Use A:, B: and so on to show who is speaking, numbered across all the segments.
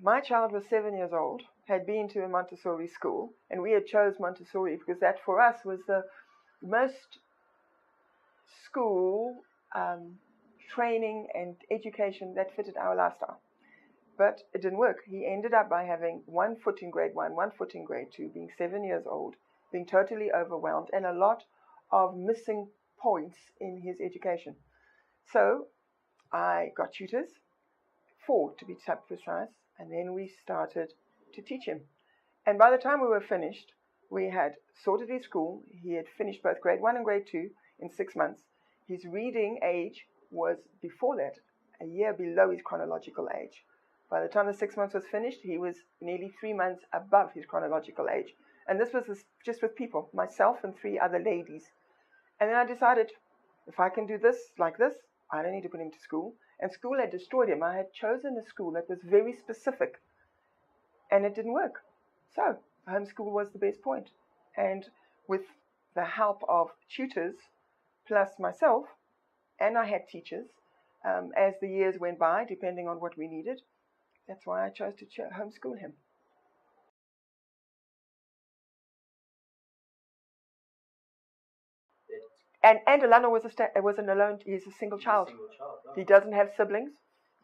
A: My child was 7 years old, had been to a Montessori school, and we had chose Montessori because that for us was the most school training and education that fitted our lifestyle. But it didn't work. He ended up by having 1 foot in grade 1, 1 foot in grade 2, being 7 years old, being totally overwhelmed, and a lot of missing points in his education. So I got tutors, 4 to be precise, and then we started to teach him. And by the time we were finished, we had sorted his school. He had finished both grade 1 and grade 2 in 6 months. His reading age was, before that, a year below his chronological age. By the time the 6 months was finished, he was nearly 3 months above his chronological age. And this was just with people, myself and 3 other ladies. And then I decided, if I can do this like this, I don't need to put him to school. And school had destroyed him. I had chosen a school that was very specific, and it didn't work. So homeschool was the best point. And with the help of tutors, plus myself, and I had teachers, as the years went by, depending on what we needed, that's why I chose to homeschool him. And Alana was an alone. He's a single child. He doesn't have siblings,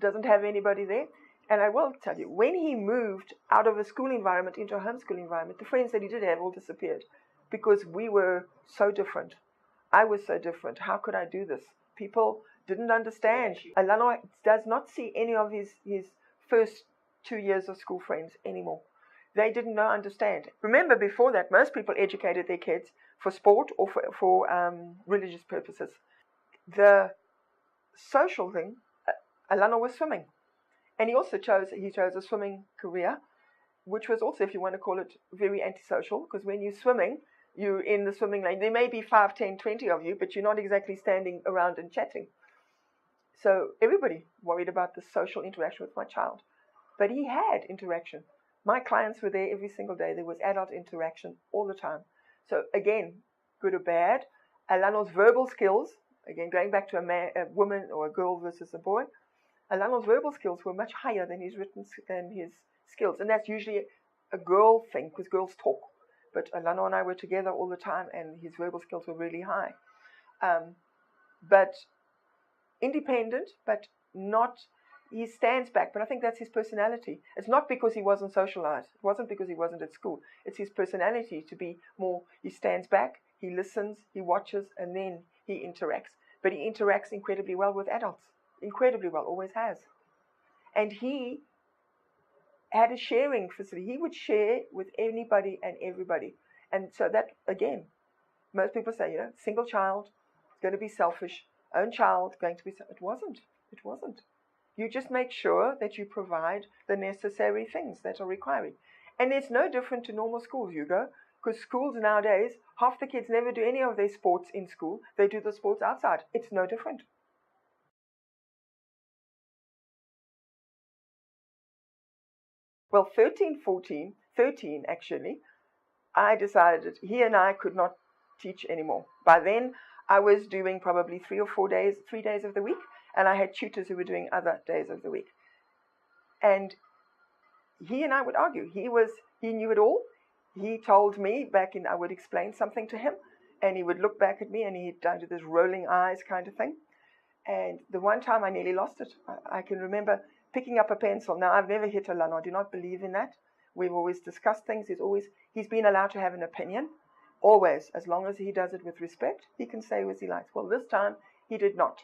A: doesn't have anybody there. And I will tell you, when he moved out of a school environment into a homeschool environment, the friends that he did have all disappeared because we were so different. I was so different. How could I do this? People didn't understand. Alana does not see any of his first 2 years of school friends anymore. They didn't understand. Remember, before that, most people educated their kids for sport or for religious purposes. The social thing, Alana was swimming. And he also chose a swimming career, which was also, if you want to call it, very antisocial, because when you're swimming, you're in the swimming lane. There may be 5, 10, 20 of you, but you're not exactly standing around and chatting. So everybody worried about the social interaction with my child. But he had interaction. My clients were there every single day. There was adult interaction all the time. So again, good or bad, Alano's verbal skills, again, going back to a woman or a girl versus a boy, Alano's verbal skills were much higher than his skills. And that's usually a girl thing, because girls talk. But Alano and I were together all the time, and his verbal skills were really high. But independent, but not, he stands back. But I think that's his personality. It's not because he wasn't socialized. It wasn't because he wasn't at school. It's his personality to be more, he stands back, he listens, he watches, and then he interacts. But he interacts incredibly well with adults. Incredibly well, always has. And he had a sharing facility. He would share with anybody and everybody. And so that, again, most people say, single child, it's going to be selfish, own child, going to be selfish. It wasn't. You just make sure that you provide the necessary things that are required. And it's no different to normal schools, Hugo, because schools nowadays, half the kids never do any of their sports in school. They do the sports outside. It's no different. Well, 13 actually, I decided he and I could not teach anymore. By then, I was doing probably 3 or 4 days, 3 days of the week, and I had tutors who were doing other days of the week. And he and I would argue. He knew it all. He told me I would explain something to him, and he would look back at me, and he'd do this rolling eyes kind of thing. And the one time I nearly lost it. I can remember picking up a pencil. Now, I've never hit Alana. I do not believe in that. We've always discussed things. He's been allowed to have an opinion, always. As long as he does it with respect, he can say what he likes. Well, this time, he did not.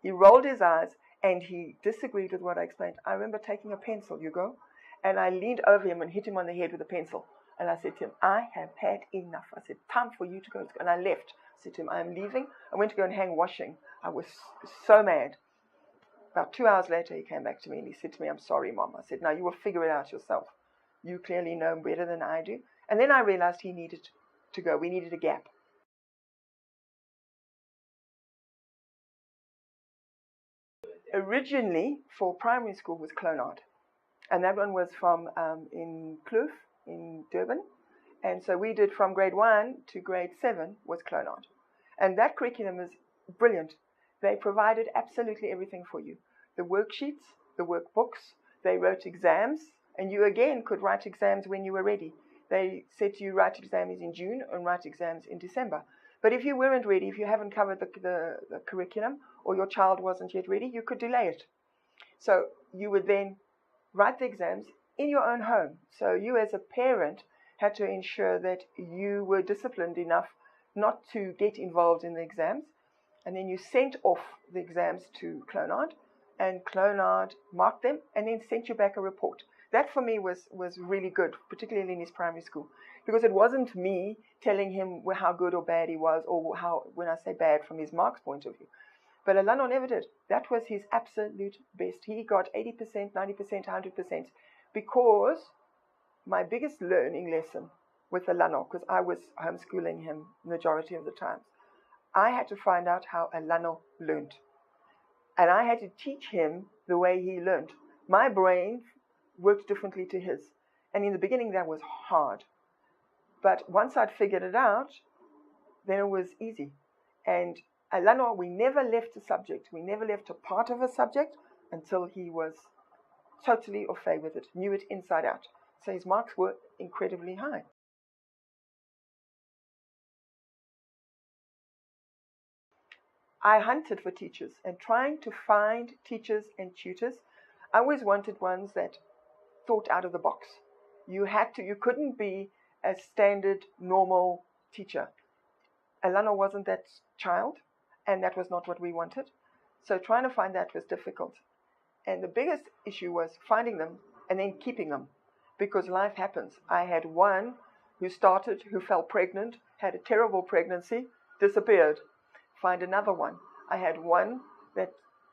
A: He rolled his eyes, and he disagreed with what I explained. I remember taking a pencil, Hugo, and I leaned over him and hit him on the head with a pencil. And I said to him, I have had enough. I said, time for you to go to school. And I left. I said to him, I'm leaving. I went to go and hang washing. I was so mad. About 2 hours later, he came back to me and he said to me, I'm sorry, Mom. I said, no, you will figure it out yourself. You clearly know better than I do. And then I realized he needed to go. We needed a gap. Originally, for primary school, was Clonard. And that one was from in Kloof, in Durban. And so we did from grade 1 to grade 7 was Clonard. And that curriculum is brilliant. They provided absolutely everything for you. The worksheets, the workbooks, They wrote exams, and you again could write exams when you were ready. They said to you, write exams in June and write exams in December. But if you weren't ready, if you haven't covered the curriculum, or your child wasn't yet ready, you could delay it. So you would then write the exams in your own home. So you as a parent had to ensure that you were disciplined enough not to get involved in the exams. And then you sent off the exams to Clonard, and Clonard marked them and then sent you back a report. That for me was really good, particularly in his primary school, because it wasn't me telling him how good or bad he was, or how, when I say bad, from his marks point of view. But Alano never did. That was his absolute best. He got 80%, 90%, 100%, because my biggest learning lesson with Alano, because I was homeschooling him majority of the times, I had to find out how Alano learned. And I had to teach him the way he learned. My brain worked differently to his. And in the beginning, that was hard. But once I'd figured it out, then it was easy. And Alano, we never left a subject. We never left a part of a subject until he was totally au fait with it, knew it inside out. So his marks were incredibly high. I hunted for teachers, and trying to find teachers and tutors, I always wanted ones that thought out of the box. You couldn't be a standard, normal teacher. Alano wasn't that child, and that was not what we wanted. So trying to find that was difficult. And the biggest issue was finding them and then keeping them, because life happens. I had one who fell pregnant, had a terrible pregnancy, disappeared. Find another one. I had one that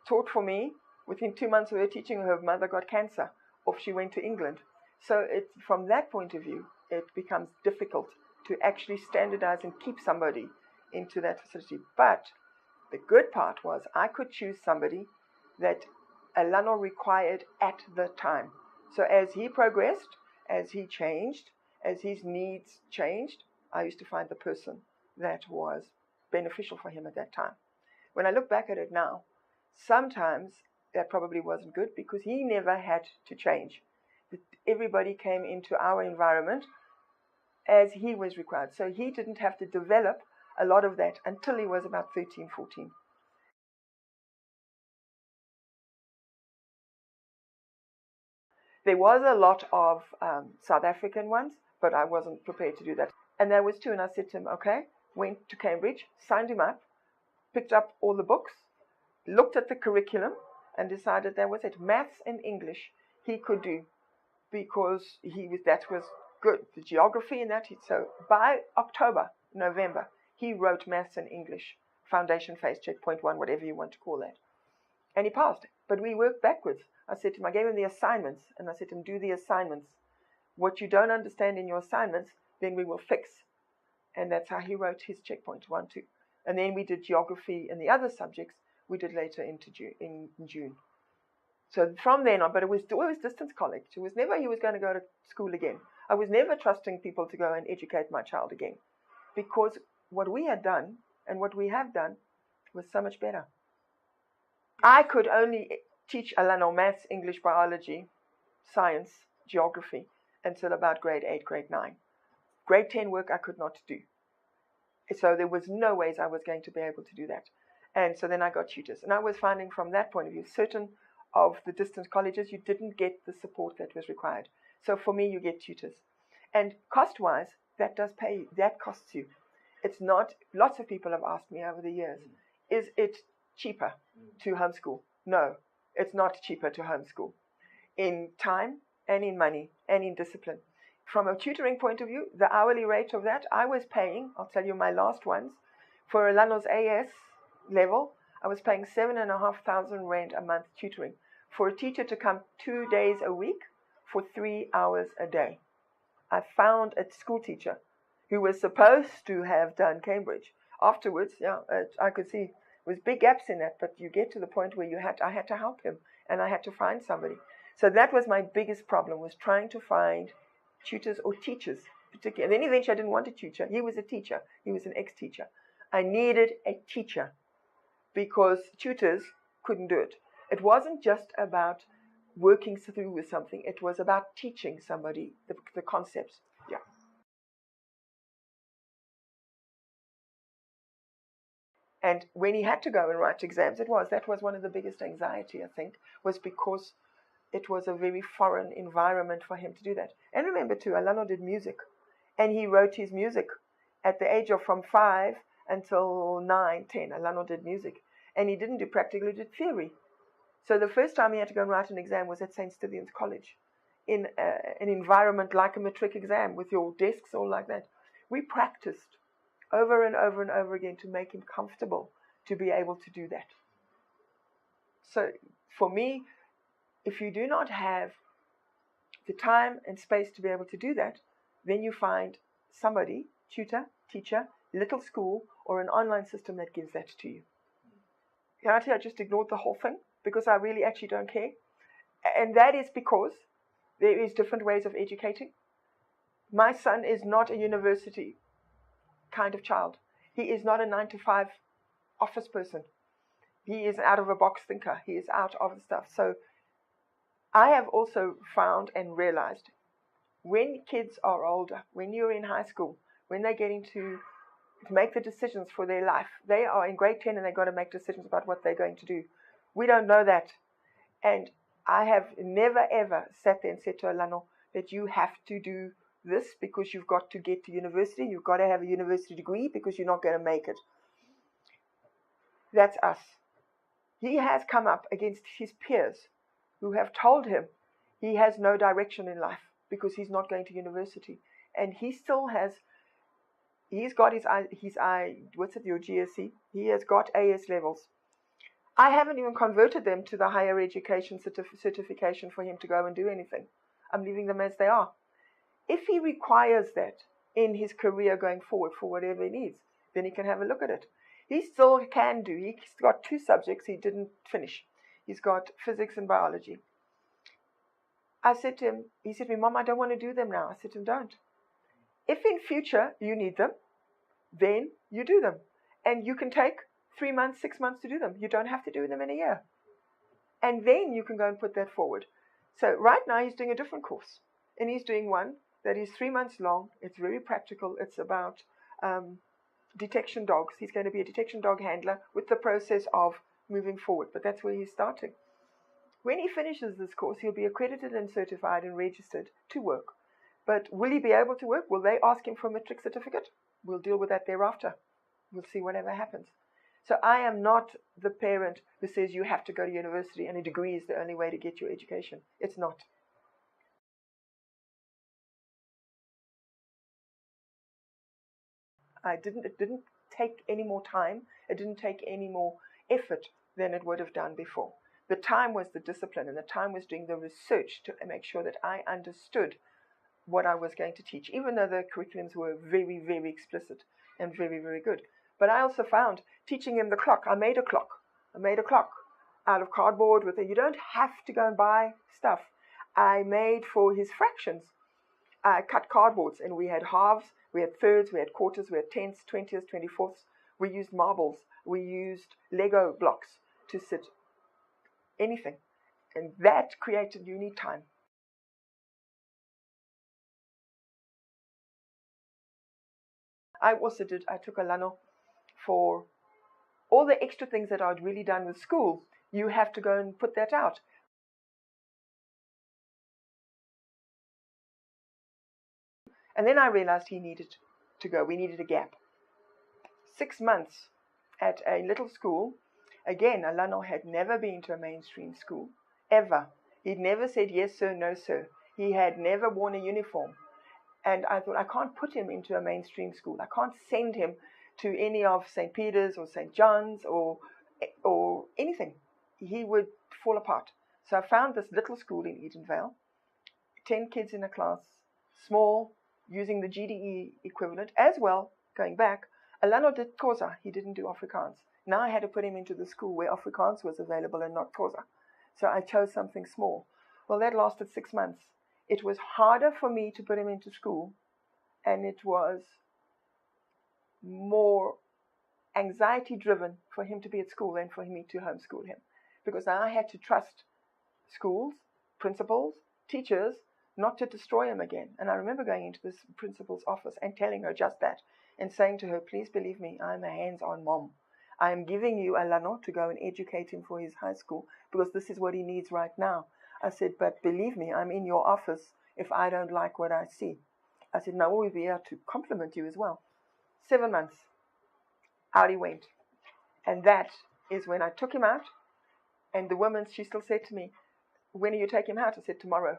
A: taught for me. Within 2 months of her teaching, her mother got cancer, or she went to England. So from that point of view, it becomes difficult to actually standardize and keep somebody into that facility. But the good part was I could choose somebody that Alano required at the time. So as he progressed, as he changed, as his needs changed, I used to find the person that was beneficial for him at that time. When I look back at it now, sometimes that probably wasn't good, because he never had to change. Everybody came into our environment as he was required. So he didn't have to develop a lot of that until he was about 13, 14. There was a lot of South African ones, but I wasn't prepared to do that. And there was two, and I said to him, okay, went to Cambridge, signed him up, picked up all the books, looked at the curriculum, and decided that was it. Maths and English he could do, because that was good. The geography and that. So by October, November, he wrote Maths and English, foundation phase, checkpoint 1, whatever you want to call that. And he passed. But we worked backwards. I said to him, I gave him the assignments, and I said to him, do the assignments. What you don't understand in your assignments, then we will fix. And that's how he wrote his checkpoint 1, 2. And then we did geography and the other subjects we did later in June. So from then on, but it was always distance college. It was never he was going to go to school again. I was never trusting people to go and educate my child again, because what we had done and what we have done was so much better. I could only teach Alano maths, English, biology, science, geography until about grade 8, grade 9. Grade 10 work I could not do. So there was no ways I was going to be able to do that. And so then I got tutors. And I was finding from that point of view, certain of the distance colleges, you didn't get the support that was required. So for me, you get tutors. And cost-wise, that does pay, that costs you. It's not, lots of people have asked me over the years, is it cheaper to homeschool? No, it's not cheaper to homeschool. In time and in money and in discipline. From a tutoring point of view, the hourly rate of that, I was paying, I'll tell you my last ones, for Alano's AS level, I was paying 7,500 Rand a month tutoring for a teacher to come 2 days a week for 3 hours a day. I found a school teacher who was supposed to have done Cambridge. Afterwards, I could see there was big gaps in that, but you get to the point where I had to help him, and I had to find somebody. So that was my biggest problem, was trying to find tutors or teachers, particularly. And then eventually I didn't want a tutor. He was a teacher. He was an ex-teacher. I needed a teacher because tutors couldn't do it. It wasn't just about working through with something. It was about teaching somebody the concepts. Yeah. And when he had to go and write exams, that was one of the biggest anxiety, I think, was because it was a very foreign environment for him to do that. And remember too, Alano did music, and he wrote his music at the age of from 5 until 9, 10. Alano did music, and he didn't do practical, he did theory. So the first time he had to go and write an exam was at St. Stithians College, in an environment like a matric exam with your desks all like that. We practiced over and over and over again to make him comfortable to be able to do that. So for me, if you do not have the time and space to be able to do that, then you find somebody, tutor, teacher, little school, or an online system that gives that to you. Actually, I just ignored the whole thing because I really actually don't care. And that is because there is different ways of educating. My son is not a university kind of child. He is not a 9-to-5 office person. He is out of a box thinker. He is out of the stuff. So I have also found and realized when kids are older, when you're in high school, when they're getting to make the decisions for their life, they are in grade 10 and they've got to make decisions about what they're going to do. We don't know that. And I have never ever sat there and said to Alano that you have to do this because you've got to get to university, you've got to have a university degree because you're not going to make it. That's us. He has come up against his peers who have told him he has no direction in life because he's not going to university. And he still has, he's got his your GSE? He has got AS levels. I haven't even converted them to the higher education certification for him to go and do anything. I'm leaving them as they are. If he requires that in his career going forward for whatever he needs, then he can have a look at it. He still can do. He's got 2 subjects he didn't finish. He's got physics and biology. I said to him, he said to me, Mom, I don't want to do them now. I said to him, don't. If in future you need them, then you do them. And you can take 3 months, 6 months to do them. You don't have to do them in a year. And then you can go and put that forward. So right now he's doing a different course. And he's doing one that is 3 months long. It's very practical. It's about detection dogs. He's going to be a detection dog handler with the process of moving forward. But that's where he's starting. When he finishes this course, he'll be accredited and certified and registered to work. But will he be able to work? Will they ask him for a matric certificate? We'll deal with that thereafter. We'll see whatever happens. So I am not the parent who says you have to go to university and a degree is the only way to get your education. It's not. It didn't take any more time. It didn't take any more effort than it would have done before. The time was the discipline, and the time was doing the research to make sure that I understood what I was going to teach, even though the curriculums were very, very explicit and very, very good. But I also found teaching him the clock. I made a clock. Out of cardboard with it. You don't have to go and buy stuff. I made for his fractions. I cut cardboards, and we had halves, we had thirds, we had quarters, we had tenths, 20ths, 24ths. We used marbles. We used Lego blocks to sit anything. And that created unique time. I took Alano for all the extra things that I'd really done with school. You have to go and put that out. And then I realized he needed to go. We needed a gap. 6 months at a little school. Again, Alano had never been to a mainstream school, ever. He'd never said yes, sir, no, sir. He had never worn a uniform. And I thought, I can't put him into a mainstream school. I can't send him to any of St. Peter's or St. John's or anything. He would fall apart. So I found this little school in Edenvale, 10 kids in a class, small, using the GDE equivalent. As well, going back, Alano did Xhosa. He didn't do Afrikaans. Now I had to put him into the school where Afrikaans was available and not Xhosa. So I chose something small. Well, that lasted 6 months. It was harder for me to put him into school, and it was more anxiety-driven for him to be at school than for me to homeschool him. Because I had to trust schools principals, teachers, not to destroy him again. And I remember going into this principal's office and telling her just that and saying to her, please believe me, I'm a hands-on mom. I am giving you Alano to go and educate him for his high school because this is what he needs right now. I said, but believe me, I'm in your office if I don't like what I see. I said, now we'll be here to compliment you as well. 7 months, out he went. And that is when I took him out. And the woman, she still said to me, when are you taking him out? I said, tomorrow.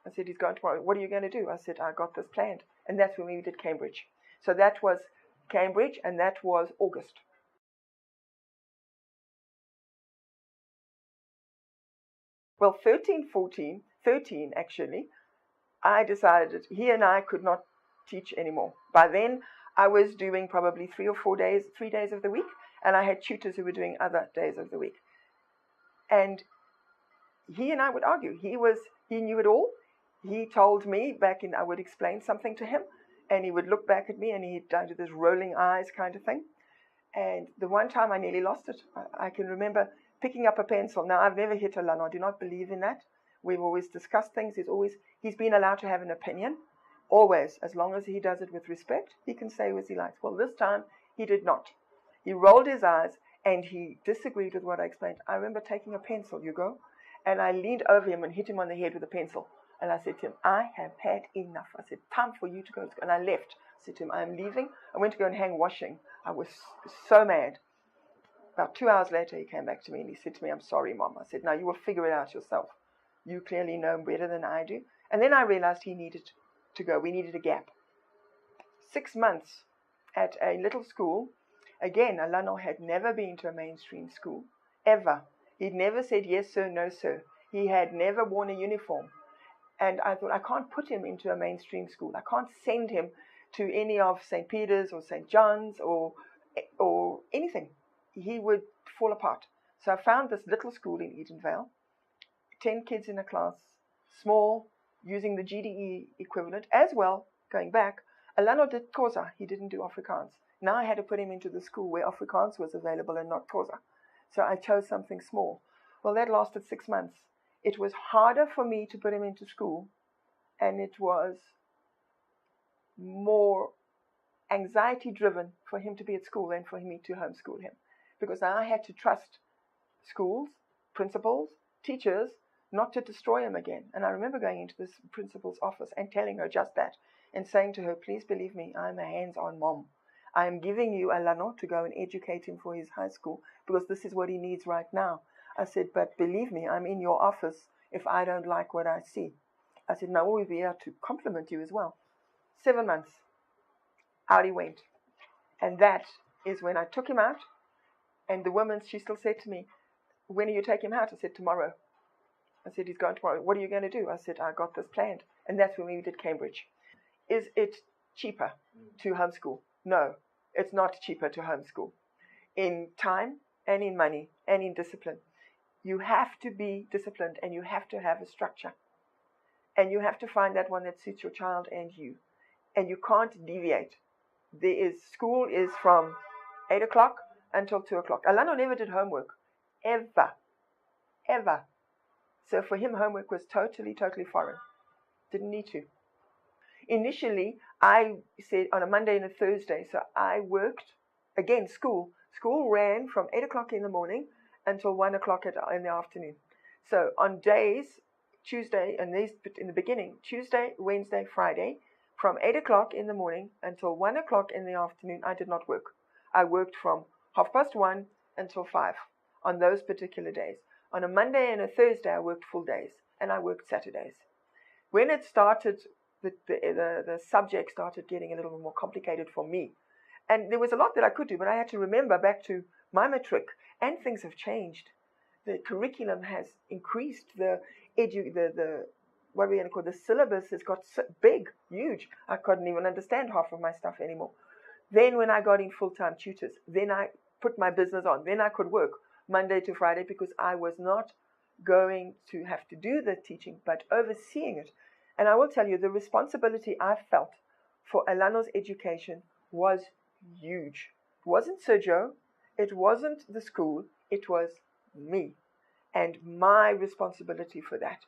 A: I said, he's going tomorrow. What are you going to do? I said, I got this planned. And that's when we did Cambridge. So that was Cambridge, and that was August. Well, 13 actually, I decided he and I could not teach anymore. By then, I was doing probably 3 days of the week, and I had tutors who were doing other days of the week. And he and I would argue. He knew it all. He told me I would explain something to him, and he would look back at me, and he'd do this rolling eyes kind of thing. And the one time I nearly lost it, I can remember picking up a pencil. Now, I've never hit Alano. I do not believe in that. We've always discussed things. He's been allowed to have an opinion, always, as long as he does it with respect. He can say what he likes. Well, this time, he did not. He rolled his eyes, and he disagreed with what I explained. I remember taking a pencil, Hugo, and I leaned over him and hit him on the head with a pencil. And I said to him, I have had enough. I said, time for you to go to school. And I left. I said to him, I'm leaving. I went to go and hang washing. I was so mad. About 2 hours later, he came back to me and he said to me, I'm sorry, Mom. I said, no, you will figure it out yourself. You clearly know better than I do. And then I realized he needed to go. We needed a gap. 6 months at a little school. Again, Alano had never been to a mainstream school, ever. He'd never said yes, sir, no, sir. He had never worn a uniform. And I thought, I can't put him into a mainstream school. I can't send him to any of St. Peter's or St. John's or anything. He would fall apart. So I found this little school in Edenvale, 10 kids in a class, small, using the GDE equivalent. As well, going back, Alano did Xhosa. He didn't do Afrikaans. Now I had to put him into the school where Afrikaans was available and not Xhosa. So I chose something small. Well, that lasted 6 months. It was harder for me to put him into school, and it was more anxiety-driven for him to be at school than for me to homeschool him. Because I had to trust schools, principals, teachers, not to destroy him again. And I remember going into this principal's office and telling her just that and saying to her, please believe me, I'm a hands-on mom. I am giving you Alano to go and educate him for his high school because this is what he needs right now. I said, but believe me, I'm in your office if I don't like what I see. I said, now we'll be here to compliment you as well. 7 months, out he went. And that is when I took him out. And the woman, she still said to me, when are you taking him out? I said, tomorrow. I said, he's going tomorrow. What are you going to do? I said, I got this planned. And that's when we did Cambridge. Is it cheaper to homeschool? No, it's not cheaper to homeschool. In time and in money and in discipline. You have to be disciplined and you have to have a structure. And you have to find that one that suits your child and you. And you can't deviate. School is from 8 o'clock until 2 o'clock. Alano never did homework. Ever. Ever. So for him, homework was totally foreign. Didn't need to. Initially, I said on a Monday and a Thursday, so I worked, again, school. School ran from 8 o'clock in the morning until 1 o'clock in the afternoon. So on days, Tuesday, and these in the beginning, Tuesday, Wednesday, Friday, from 8 o'clock in the morning until 1 o'clock in the afternoon, I did not work. I worked from 1:30 until 5 on those particular days. On a Monday and a Thursday, I worked full days, and I worked Saturdays. When it started, the subject started getting a little more complicated for me. And there was a lot that I could do, but I had to remember back to my matric, and things have changed. The curriculum has increased. The what we're going to call the syllabus has got so big, huge. I couldn't even understand half of my stuff anymore. Then when I got in full-time tutors, then I put my business on. Then I could work Monday to Friday because I was not going to have to do the teaching, but overseeing it. And I will tell you, the responsibility I felt for Alano's education was huge. It wasn't Sergio, it wasn't the school, it was me and my responsibility for that.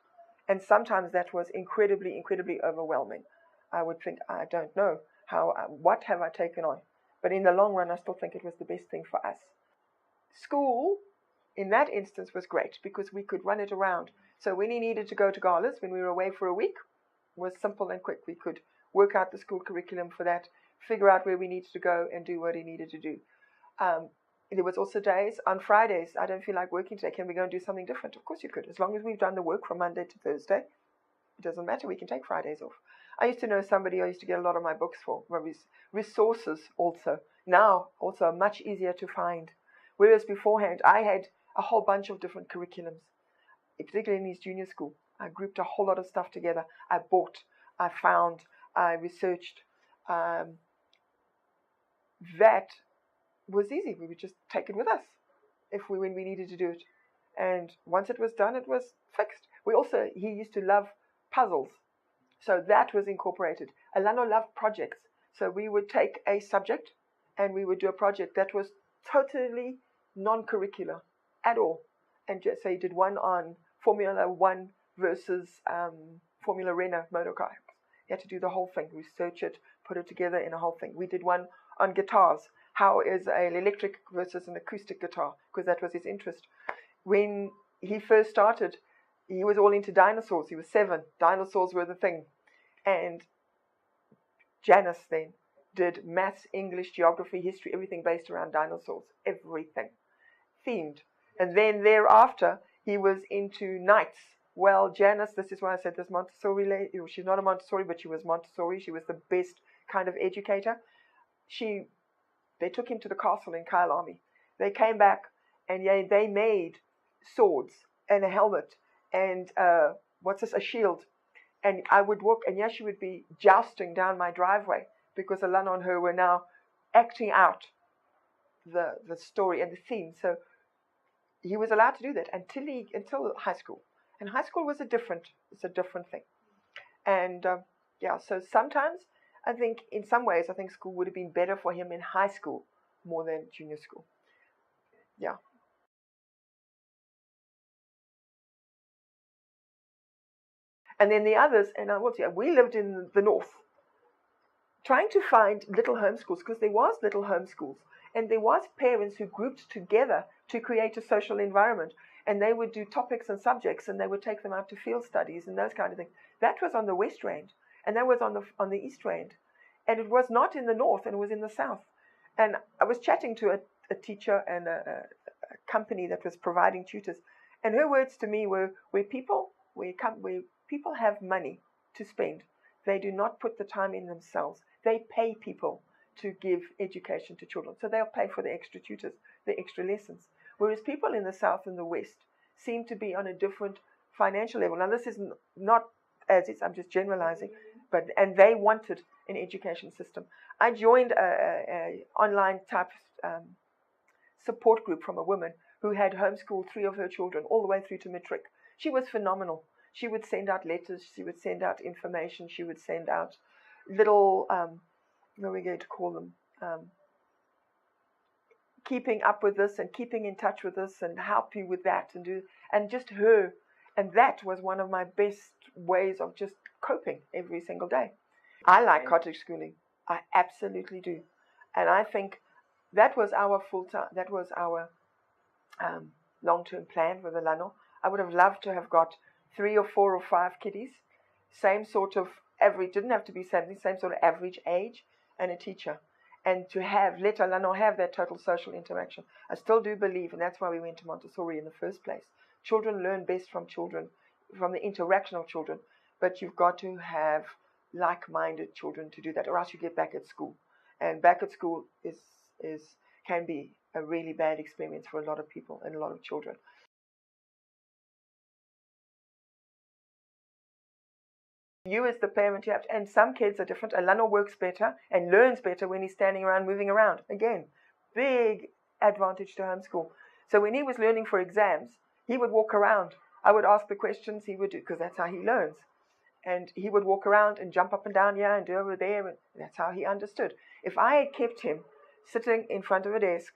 A: And sometimes that was incredibly, incredibly overwhelming. I would think, I don't know what have I taken on? But in the long run, I still think it was the best thing for us. School, in that instance, was great because we could run it around. So when he needed to go to galas, when we were away for a week, was simple and quick. We could work out the school curriculum for that, figure out where we needed to go and do what he needed to do. There was also days, on Fridays, I don't feel like working today. Can we go and do something different? Of course you could. As long as we've done the work from Monday to Thursday, it doesn't matter. We can take Fridays off. I used to know somebody I used to get a lot of my books for, resources also. Now, also much easier to find. Whereas beforehand, I had a whole bunch of different curriculums, particularly in his junior school. I grouped a whole lot of stuff together. I bought, I found, I researched. That was easy. We would just take it with us when we needed to do it. And once it was done, it was fixed. He used to love puzzles. So that was incorporated. Alano loved projects. So we would take a subject and we would do a project that was totally non-curricular at all. And just say he did one on Formula One versus Formula Renault motor car. He had to do the whole thing, research it, put it together in a whole thing. We did one on guitars. How is an electric versus an acoustic guitar? Because that was his interest. When he first started, he was all into dinosaurs. He was 7. Dinosaurs were the thing. And Janice then did maths, English, geography, history, everything based around dinosaurs. Everything. Themed. And then thereafter, he was into knights. Well, Janice, this is why I said this Montessori lady, she's not a Montessori, but she was Montessori. She was the best kind of educator. They took him to the castle in Kyalami. They came back and they made swords and a helmet and a shield. And I would walk, and she would be jousting down my driveway because Alana and her were now acting out the story and the theme. So he was allowed to do that until high school. And high school was a different thing. And so sometimes I think in some ways school would have been better for him in high school more than junior school. Yeah. And then the others, and I will say, we lived in the north, trying to find little homeschools, because there was little homeschools, and there was parents who grouped together to create a social environment, and they would do topics and subjects, and they would take them out to field studies and those kind of things. That was on the West Rand, and that was on the East Rand, and it was not in the north, and it was in the south. And I was chatting to a teacher and a company that was providing tutors, and her words to me were, where people have money to spend, they do not put the time in themselves. They pay people to give education to children. So they'll pay for the extra tutors, the extra lessons. Whereas people in the South and the West seem to be on a different financial level. Now, this is not as it's, I'm just generalizing, and they wanted an education system. I joined a online type support group from a woman who had homeschooled 3 of her children all the way through to matric. She was phenomenal. She would send out letters, she would send out information, she would send out little, what are we going to call them, keeping up with this and keeping in touch with this and help you with that and just her. And that was one of my best ways of just coping every single day. I like cottage schooling. I absolutely do. And I think that was our full-time, that was our long-term plan with Alano. I would have loved to have got 3 or 4 or 5 kiddies, same sort of average, didn't have to be 70, same sort of average age, and a teacher. And to let Alano have that total social interaction. I still do believe, and that's why we went to Montessori in the first place. Children learn best from the interaction of children, but you've got to have like-minded children to do that, or else you get back at school. And back at school can be a really bad experience for a lot of people and a lot of children. You as the parent, you have to, and some kids are different. Alano works better and learns better when he's standing around, moving around. Again, big advantage to homeschool. So when he was learning for exams, he would walk around. I would ask the questions, he would do, because that's how he learns. And he would walk around and jump up and down here and do over there, and that's how he understood. If I had kept him sitting in front of a desk,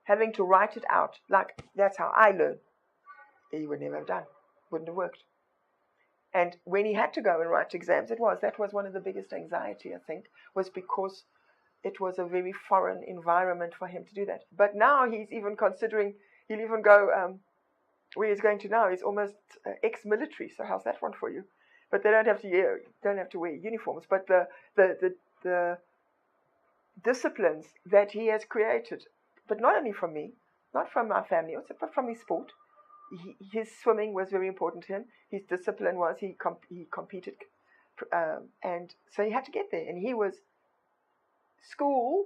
A: having to write it out, like that's how I learn, he would never have done. Wouldn't have worked. And when he had to go and write exams, that was one of the biggest anxiety, I think, was because it was a very foreign environment for him to do that. But now he's even considering, he'll even go, where he's going to now, he's almost ex-military, so how's that one for you? But they don't have to wear uniforms. But the disciplines that he has created, but not only from me, not from my family, also, but from his sport. His swimming was very important to him. His discipline was he competed, and so he had to get there. And school,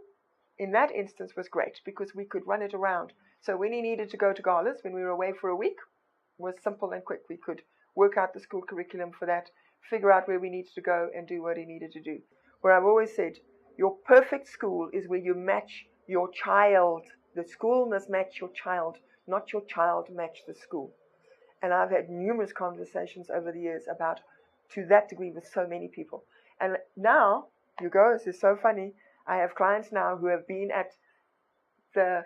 A: in that instance, was great because we could run it around. So when he needed to go to galas, when we were away for a week, it was simple and quick. We could work out the school curriculum for that, figure out where we needed to go, and do what he needed to do. Where I've always said, your perfect school is where you match your child. The school must match your child, not your child match the school. And I've had numerous conversations over the years about, to that degree, with so many people. And now, you go, this is so funny, I have clients now who have been at the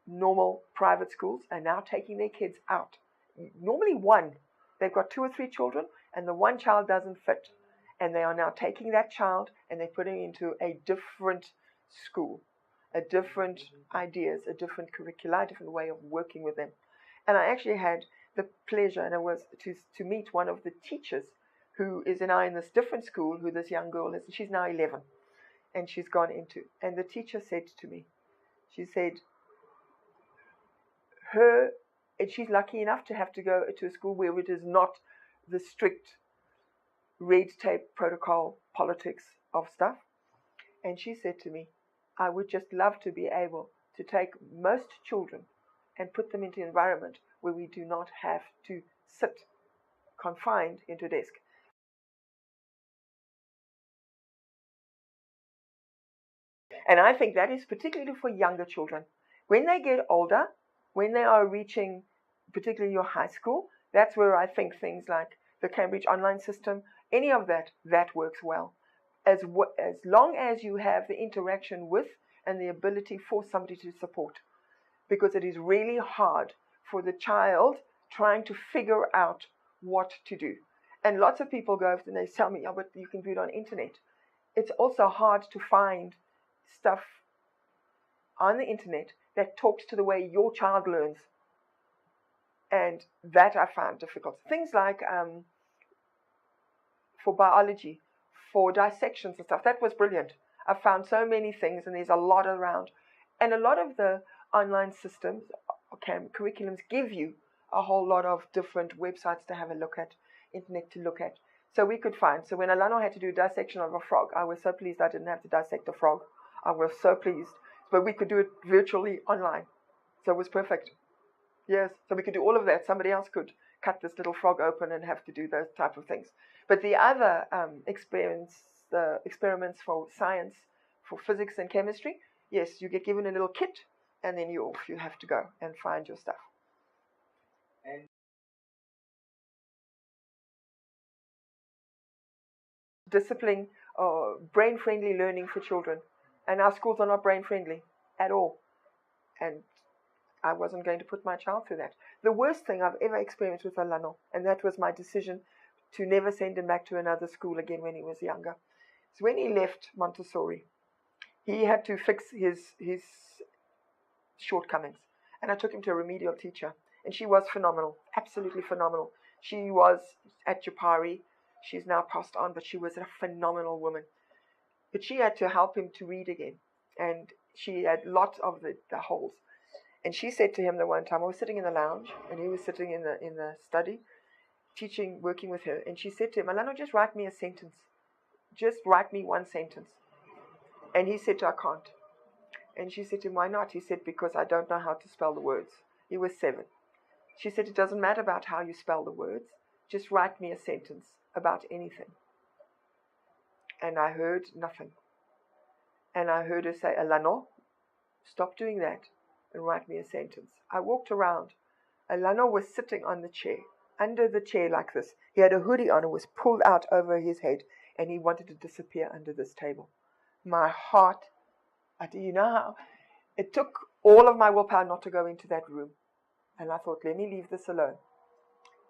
A: normal private schools and now taking their kids out. Normally one. They've got 2 or 3 children, and the one child doesn't fit. And they are now taking that child and they're putting into a different school, a different ideas, a different curricula, a different way of working with them. And I actually had the pleasure, and it was to meet one of the teachers who is now in this different school, who this young girl is. She's now 11, and she's gone into. And the teacher said to me, she said, and she's lucky enough to have to go to a school where it is not the strict red tape protocol politics of stuff. And she said to me, I would just love to be able to take most children and put them into an environment where we do not have to sit confined into a desk. And I think that is particularly for younger children. When they get older, when they are reaching particularly your high school, that's where I think things like the Cambridge online system, any of that works well. As long as you have the interaction with and the ability for somebody to support. Because it is really hard for the child trying to figure out what to do. And lots of people go and they tell me, oh, but you can do it on internet. It's also hard to find stuff on the internet that talks to the way your child learns. And that I found difficult. Things like for biology, for dissections and stuff, that was brilliant. I found so many things, and there's a lot around. And a lot of the online systems, curriculums, give you a whole lot of different websites to have a look at, internet to look at. So we could find. So when Alano had to do a dissection of a frog, I was so pleased I didn't have to dissect a frog. I was so pleased. But we could do it virtually online. So it was perfect. Yes, so we could do all of that. Somebody else could cut this little frog open and have to do those type of things. But the other experiments for science, for physics and chemistry, yes, you get given a little kit, and then you have to go and find your stuff. And discipline or brain-friendly learning for children. And our schools are not brain-friendly at all. And I wasn't going to put my child through that. The worst thing I've ever experienced with Alano, and that was my decision to never send him back to another school again when he was younger. So when he left Montessori, he had to fix his shortcomings. And I took him to a remedial teacher. And she was phenomenal, absolutely phenomenal. She was at Japari. She's now passed on, but she was a phenomenal woman. But she had to help him to read again. And she had lots of the holes. And she said to him the one time, I was sitting in the lounge, and he was sitting in the study, working with her. And she said to him, Alano, just write me a sentence. Just write me one sentence. And he said to her, I can't. And she said to him, why not? He said, because I don't know how to spell the words. He was 7. She said, it doesn't matter about how you spell the words. Just write me a sentence about anything. And I heard nothing. And I heard her say, Alano, stop doing that and write me a sentence. I walked around. Alano was sitting on the chair, under the chair like this. He had a hoodie on, it was pulled out over his head, and he wanted to disappear under this table. My heart, you know how, it took all of my willpower not to go into that room. And I thought, let me leave this alone.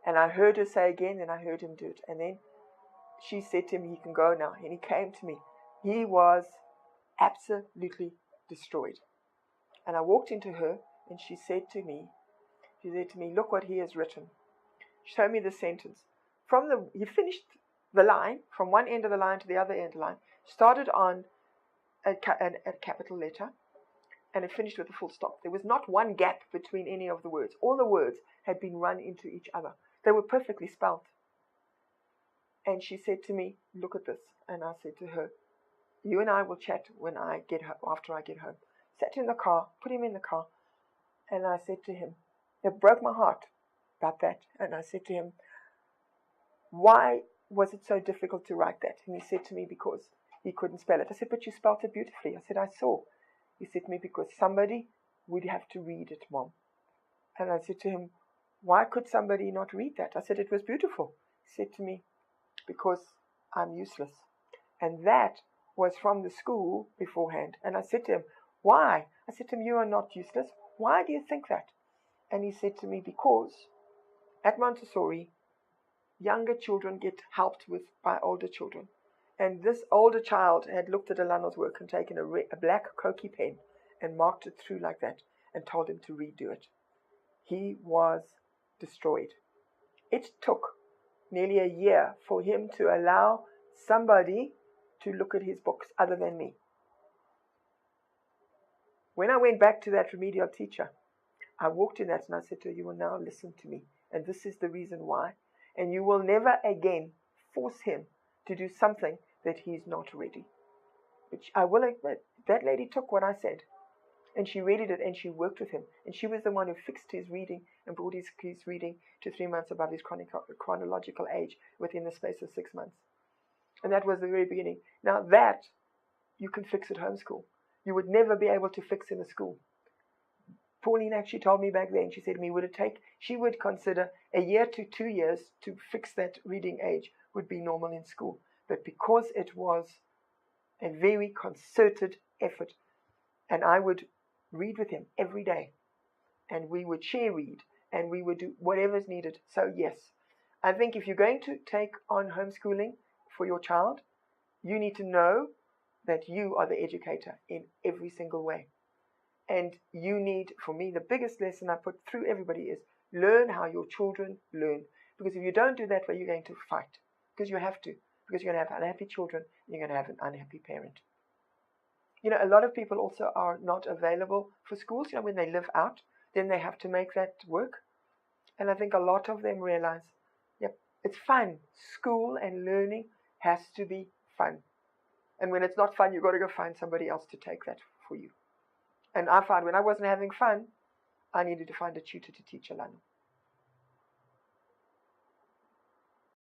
A: And I heard her say again, and I heard him do it. And then she said to him, he can go now. And he came to me. He was absolutely destroyed. And I walked into her, and she said to me, look what he has written. She showed me the sentence. He finished the line, from one end of the line to the other end of the line, started on a capital letter, and it finished with a full stop. There was not one gap between any of the words. All the words had been run into each other. They were perfectly spelled. And she said to me, look at this. And I said to her, you and I will chat after I get home. Sat in the car, put him in the car, and I said to him, it broke my heart about that. And I said to him, why was it so difficult to write that? And he said to me, because he couldn't spell it. I said, but you spelled it beautifully. I said, I saw. He said to me, because somebody would have to read it, Mom. And I said to him, why could somebody not read that? I said, it was beautiful. He said to me, because I'm useless. And that was from the school beforehand. And I said to him, why? I said to him, you are not useless. Why do you think that? And he said to me, because at Montessori, younger children get helped with by older children. And this older child had looked at Alano's work and taken a black Koki pen and marked it through like that and told him to redo it. He was destroyed. It took nearly a year for him to allow somebody to look at his books other than me. When I went back to that remedial teacher, I walked in that and I said to her, you will now listen to me. And this is the reason why. And you will never again force him to do something that he's not ready. Which I will admit, that lady took what I said. And she read it and she worked with him. And she was the one who fixed his reading and brought his reading to 3 months above his chronological age within the space of 6 months. And that was the very beginning. Now that you can fix at homeschool. You would never be able to fix in a school. Pauline actually told me back then, she said to me, she would consider a year to 2 years to fix that reading age would be normal in school. But because it was a very concerted effort, and I would read with him every day, and we would share read, and we would do whatever's needed. So yes, I think if you're going to take on homeschooling for your child, you need to know that you are the educator in every single way. And you need, for me, the biggest lesson I put through everybody is learn how your children learn. Because if you don't do that, well, you're going to fight. Because you have to. Because you're going to have unhappy children and you're going to have an unhappy parent. You know, a lot of people also are not available for schools. You know, when they live out, then they have to make that work. And I think a lot of them realize, yep, it's fun. School and learning has to be fun. And when it's not fun, you've got to go find somebody else to take that for you. And I found when I wasn't having fun, I needed to find a tutor to teach Alano.